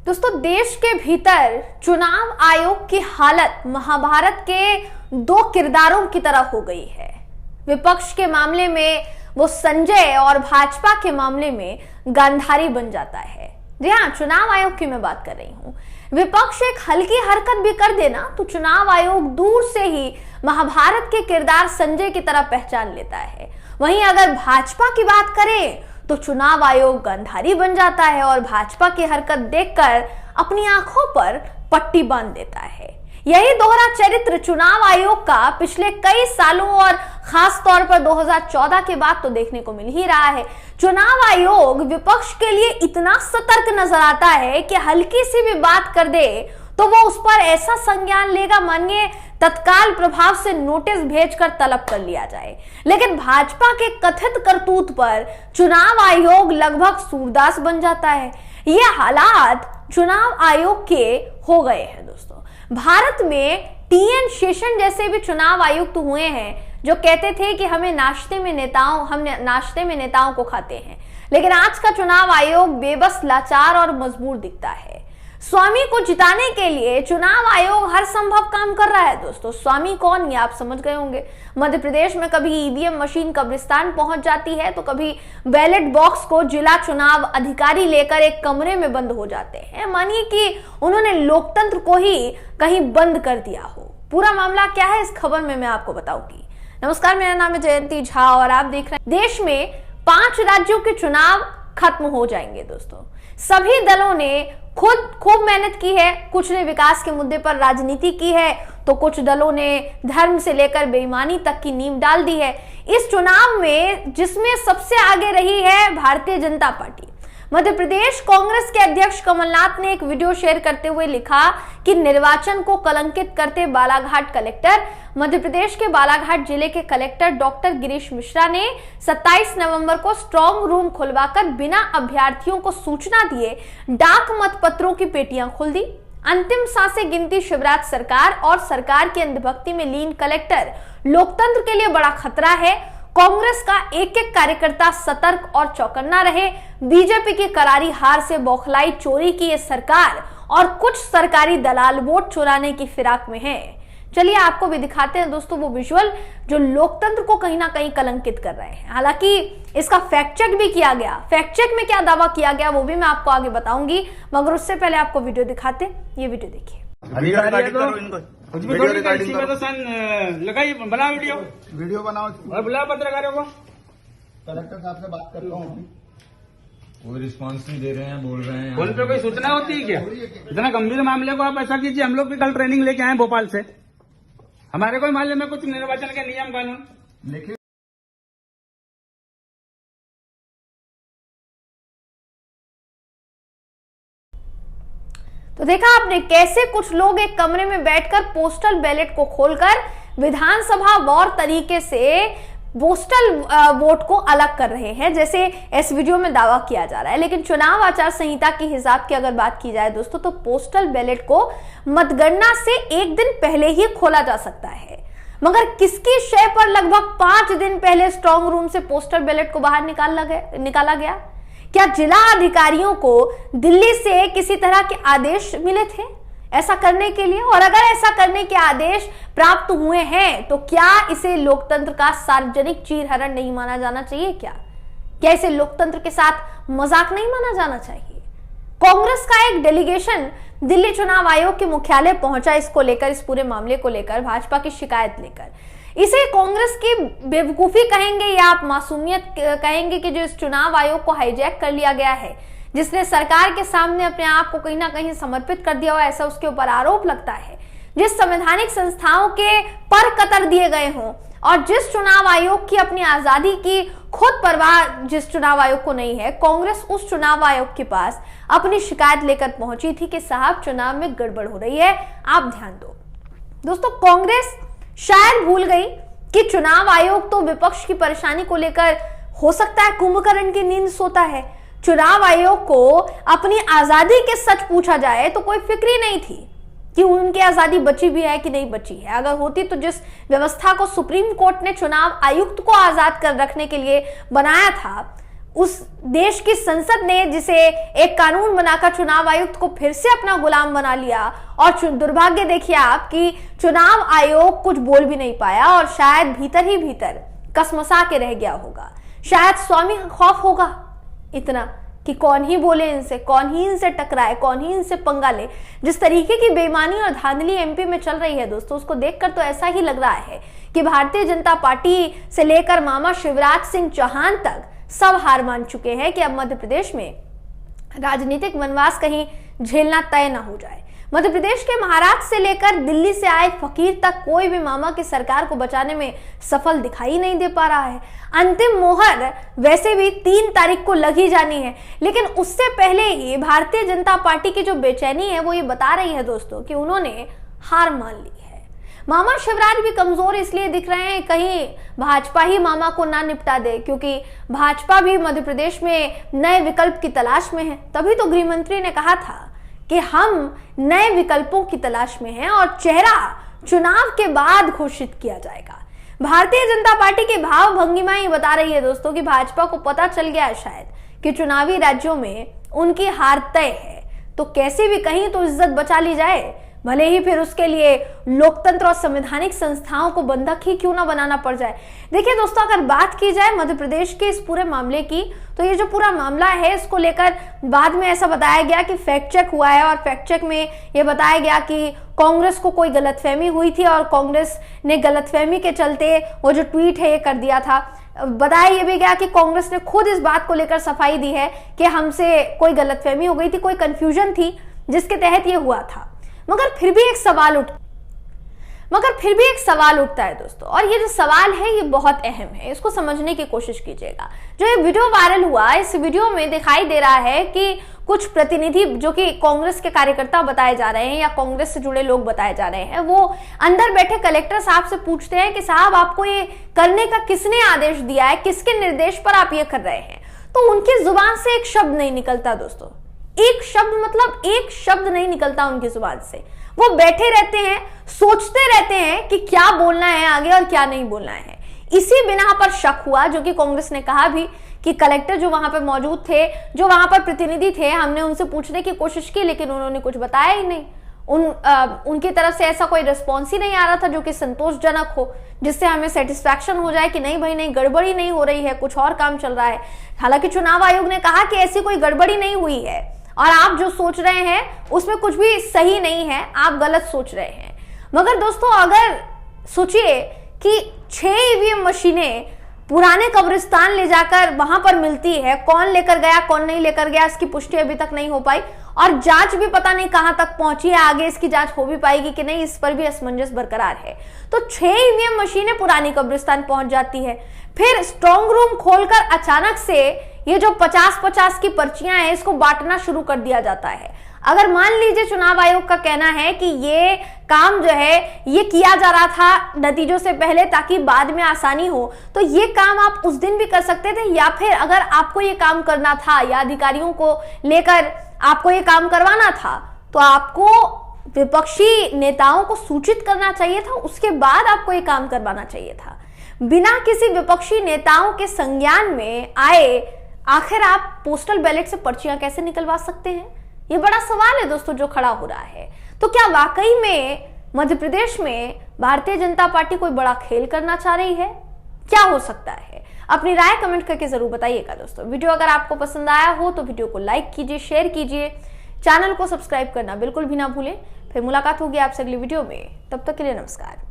दोस्तों, देश के भीतर चुनाव आयोग की हालत महाभारत के दो किरदारों की तरह हो गई है। विपक्ष के मामले में वो संजय और भाजपा के मामले में गांधारी बन जाता है। जी हाँ, चुनाव आयोग की मैं बात कर रही हूँ। विपक्ष एक हल्की हरकत भी कर देना तो चुनाव आयोग दूर से ही महाभारत के किरदार संजय की तरह पहचान लेता है। वहीं अगर भाजपा की बात करें तो चुनाव आयोग गांधारी बन जाता है और भाजपा की हरकत देखकर अपनी आंखों पर पट्टी बांध देता है। यही दोहरा चरित्र चुनाव आयोग का पिछले कई सालों और खास तौर पर 2014 के बाद तो देखने को मिल ही रहा है। चुनाव आयोग विपक्ष के लिए इतना सतर्क नजर आता है कि हल्की सी भी बात कर दे तो वो उस पर ऐसा संज्ञान लेगा मानिए तत्काल प्रभाव से नोटिस भेजकर तलब कर लिया जाए। लेकिन भाजपा के कथित करतूत पर चुनाव आयोग लगभग सूरदास बन जाता है। ये हालात चुनाव आयोग के हो गए हैं। दोस्तों, भारत में टीएन शेषन जैसे भी चुनाव आयुक्त हुए हैं जो कहते थे कि हम नाश्ते में नेताओं को खाते हैं, लेकिन आज का चुनाव आयोग बेबस, लाचार और मजबूर दिखता है। स्वामी को जिताने के लिए चुनाव आयोग हर संभव काम कर रहा है। दोस्तों, स्वामी कौन, ये आप समझ गए होंगे। मध्य प्रदेश में कभी ईवीएम मशीन कब्रिस्तान पहुंच जाती है तो कभी बैलेट बॉक्स को जिला चुनाव अधिकारी लेकर एक कमरे में बंद हो जाते हैं। मानिए कि उन्होंने लोकतंत्र को ही कहीं बंद कर दिया हो। पूरा मामला क्या है इस खबर में मैं आपको बताऊंगी। नमस्कार, मेरा नाम है जयंती झा और आप देख रहे हैं। देश में 5 राज्यों के चुनाव खत्म हो जाएंगे। दोस्तों, सभी दलों ने खूब मेहनत की है। कुछ ने विकास के मुद्दे पर राजनीति की है तो कुछ दलों ने धर्म से लेकर बेईमानी तक की नींव डाल दी है। इस चुनाव में जिसमें सबसे आगे रही है भारतीय जनता पार्टी। मध्य प्रदेश कांग्रेस के अध्यक्ष कमलनाथ ने एक वीडियो शेयर करते हुए लिखा कि निर्वाचन को कलंकित करते बालाघाट कलेक्टर। मध्य प्रदेश के बालाघाट जिले के कलेक्टर डॉक्टर गिरीश मिश्रा ने 27 नवंबर को स्ट्रांग रूम खुलवाकर बिना अभ्यर्थियों को सूचना दिए डाक मत पत्रों की पेटियां खोल दी। अंतिम सांसें गिनती शिवराज सरकार और सरकार की अंधभक्ति में लीन कलेक्टर लोकतंत्र के लिए बड़ा खतरा है। कांग्रेस का एक एक कार्यकर्ता सतर्क और चौकन्ना रहे। बीजेपी की करारी हार से बौखलाई चोरी की ये सरकार और कुछ सरकारी दलाल वोट चुराने की फिराक में है। चलिए आपको भी दिखाते हैं दोस्तों वो विजुअल जो लोकतंत्र को कहीं ना कहीं कलंकित कर रहे हैं। हालांकि इसका फैक्ट चेक भी किया गया। फैक्ट चेक में क्या दावा किया गया वो भी मैं आपको आगे बताऊंगी, मगर उससे पहले आपको वीडियो दिखाते हैं। ये वीडियो देखिए। लगाइए, बनाओ वीडियो बनाओ और बुलाओ पत्रकारों को। कलेक्टर साहब से बात करता हूँ। कोई रिस्पांस नहीं दे रहे हैं, बोल रहे हैं फोन पे कोई सूचना होती है क्या? इतना गंभीर मामले को आप ऐसा कीजिए, हम लोग भी कल ट्रेनिंग लेके आए भोपाल से। हमारे कोई मामले में कुछ निर्वाचन के नियम कानून लिखिए। तो देखा आपने कैसे कुछ लोग एक कमरे में बैठकर पोस्टल बैलेट को खोलकर विधानसभा वॉर तरीके से पोस्टल वोट को अलग कर रहे हैं, जैसे इस वीडियो में दावा किया जा रहा है। लेकिन चुनाव आचार संहिता के हिसाब की अगर बात की जाए दोस्तों तो पोस्टल बैलेट को मतगणना से एक दिन पहले ही खोला जा सकता है, मगर किसकी शय पर लगभग 5 दिन पहले स्ट्रांग रूम से पोस्टल बैलेट को बाहर निकाला गया? क्या जिला अधिकारियों को दिल्ली से किसी तरह के आदेश मिले थे ऐसा करने के लिए? और अगर ऐसा करने के आदेश प्राप्त हुए हैं तो क्या इसे लोकतंत्र का सार्वजनिक चीरहरण नहीं माना जाना चाहिए? क्या इसे लोकतंत्र के साथ मजाक नहीं माना जाना चाहिए? कांग्रेस का एक डेलीगेशन दिल्ली चुनाव आयोग के मुख्यालय पहुंचा इसको लेकर, इस पूरे मामले को लेकर, भाजपा की शिकायत लेकर। इसे कांग्रेस की बेवकूफी कहेंगे या आप मासूमियत कहेंगे कि जो इस चुनाव आयोग को हाईजैक कर लिया गया है, जिसने सरकार के सामने अपने आप को कहीं ना कहीं समर्पित कर दिया हो, ऐसा उसके ऊपर आरोप लगता है। जिस संवैधानिक संस्थाओं के पर कतर दिए गए हों और जिस चुनाव आयोग की अपनी आजादी की खुद परवाह जिस चुनाव आयोग को नहीं है, कांग्रेस उस चुनाव आयोग के पास अपनी शिकायत लेकर पहुंची थी कि साहब चुनाव में गड़बड़ हो रही है, आप ध्यान दो। दोस्तों, कांग्रेस शायद भूल गई कि चुनाव आयोग तो विपक्ष की परेशानी को लेकर हो सकता है कुंभकर्ण की नींद सोता है। चुनाव आयोग को अपनी आजादी के सच पूछा जाए तो कोई फिक्र ही नहीं थी कि उनकी आजादी बची भी है कि नहीं बची है। अगर होती तो जिस व्यवस्था को सुप्रीम कोर्ट ने चुनाव आयुक्त को आजाद कर रखने के लिए बनाया था उस देश की संसद ने जिसे एक कानून बनाकर चुनाव आयुक्त को फिर से अपना गुलाम बना लिया, और दुर्भाग्य देखिए आप कि चुनाव आयोग कुछ बोल भी नहीं पाया और शायद भीतर ही भीतर कसमसा के रह गया होगा। शायद स्वामी का खौफ होगा इतना कि कौन ही बोले इनसे, कौन ही इनसे टकराए, कौन ही इनसे पंगा ले। जिस तरीके की बेईमानी और धांधली एमपी में चल रही है दोस्तों, उसको देखकर तो ऐसा ही लग रहा है कि भारतीय जनता पार्टी से लेकर मामा शिवराज सिंह चौहान तक सब हार मान चुके हैं कि अब मध्य प्रदेश में राजनीतिक वनवास कहीं झेलना तय ना हो जाए। मध्य प्रदेश के महाराष्ट्र से लेकर दिल्ली से आए फकीर तक कोई भी मामा की सरकार को बचाने में सफल दिखाई नहीं दे पा रहा है। अंतिम मोहर वैसे भी 3 तारीख को लग ही जानी है, लेकिन उससे पहले ही भारतीय जनता पार्टी की जो बेचैनी है वो ये बता रही है दोस्तों कि उन्होंने हार मान ली है। मामा शिवराज भी कमजोर इसलिए दिख रहे हैं, कहीं भाजपा ही मामा को ना निपटा दे, क्योंकि भाजपा भी मध्य प्रदेश में नए विकल्प की तलाश में है। तभी तो गृह मंत्री ने कहा था कि हम नए विकल्पों की तलाश में हैं और चेहरा चुनाव के बाद घोषित किया जाएगा। भारतीय जनता पार्टी की भाव भंगिमा ही बता रही है दोस्तों कि भाजपा को पता चल गया है शायद कि चुनावी राज्यों में उनकी हार तय है, तो कैसे भी कहीं तो इज्जत बचा ली जाए, भले ही फिर उसके लिए लोकतंत्र और संवैधानिक संस्थाओं को बंधक ही क्यों ना बनाना पड़ जाए। देखिए दोस्तों, अगर बात की जाए मध्य प्रदेश के इस पूरे मामले की, तो ये जो पूरा मामला है इसको लेकर बाद में ऐसा बताया गया कि फैक्ट चेक हुआ है, और फैक्ट चेक में ये बताया गया कि कांग्रेस को कोई गलतफहमी हुई थी और कांग्रेस ने गलतफहमी के चलते वो जो ट्वीट है ये कर दिया था। बताया ये भी गया कि कांग्रेस ने खुद इस बात को लेकर सफाई दी है कि हमसे कोई गलतफहमी हो गई थी, कोई कंफ्यूजन थी जिसके तहत ये हुआ था। मगर फिर भी एक सवाल उठता है दोस्तों, और ये जो सवाल है ये बहुत अहम है, इसको समझने की कोशिश कीजिएगा। जो ये वीडियो वायरल हुआ, इस वीडियो में दिखाई दे रहा है कि कुछ प्रतिनिधि जो कि कांग्रेस के कार्यकर्ता बताए जा रहे हैं या कांग्रेस से जुड़े लोग बताए जा रहे हैं, वो अंदर बैठे कलेक्टर साहब से पूछते हैं कि साहब आपको ये करने का किसने आदेश दिया है, किसके निर्देश पर आप ये कर रहे हैं। तो उनकी जुबान से एक शब्द नहीं निकलता दोस्तों, एक शब्द मतलब एक शब्द नहीं निकलता उनकी जुबान से। वो बैठे रहते हैं, सोचते रहते हैं कि क्या बोलना है आगे और क्या नहीं बोलना है। इसी बिना पर शक हुआ, जो कि कांग्रेस ने कहा भी कि कलेक्टर जो वहां पर मौजूद थे, जो वहां पर प्रतिनिधि थे, हमने उनसे पूछने की कोशिश की लेकिन उन्होंने कुछ बताया ही नहीं। उनकी तरफ से ऐसा कोई रिस्पॉन्स ही नहीं आ रहा था जो कि संतोषजनक हो, जिससे हमें सेटिस्फैक्शन हो जाए कि नहीं भाई नहीं, गड़बड़ी नहीं हो रही है, कुछ और काम चल रहा है। हालांकि चुनाव आयोग ने कहा कि ऐसी कोई गड़बड़ी नहीं हुई है और आप जो सोच रहे हैं उसमें कुछ भी सही नहीं है, आप गलत सोच रहे हैं। मगर दोस्तों, अगर सोचिए कि 6 ईवीएम मशीनें पुराने कब्रिस्तान ले जाकर वहां पर मिलती है, कौन लेकर गया कौन नहीं लेकर गया इसकी पुष्टि अभी तक नहीं हो पाई, और जांच भी पता नहीं कहां तक पहुंची है, आगे इसकी जांच हो भी पाएगी कि नहीं, इस पर भी असमंजस बरकरार है। तो 6 ईवीएम मशीनें पुरानी कब्रिस्तान पहुंच जाती है, फिर स्ट्रॉन्ग रूम खोलकर अचानक से ये जो 50-50 की पर्चियां हैं इसको बांटना शुरू कर दिया जाता है। अगर मान लीजिए चुनाव आयोग का कहना है कि ये काम जो है ये किया जा रहा था नतीजों से पहले ताकि बाद में आसानी हो, तो ये काम आप उस दिन भी कर सकते थे, या फिर अगर आपको ये काम करना था या अधिकारियों को लेकर आपको ये काम करवाना था तो आपको विपक्षी नेताओं को सूचित करना चाहिए था, उसके बाद आपको ये काम करवाना चाहिए था। बिना किसी विपक्षी नेताओं के संज्ञान में आए आखिर आप पोस्टल बैलेट से पर्चियां कैसे निकलवा सकते हैं? ये बड़ा सवाल है दोस्तों जो खड़ा हो रहा है। तो क्या वाकई में मध्य प्रदेश में भारतीय जनता पार्टी कोई बड़ा खेल करना चाह रही है? क्या हो सकता है? अपनी राय कमेंट करके जरूर बताइएगा दोस्तों। वीडियो अगर आपको पसंद आया हो तो वीडियो को लाइक कीजिए, शेयर कीजिए, चैनल को सब्सक्राइब करना बिल्कुल भी ना भूलें। फिर मुलाकात होगी आपसे अगली वीडियो में, तब तक के लिए नमस्कार।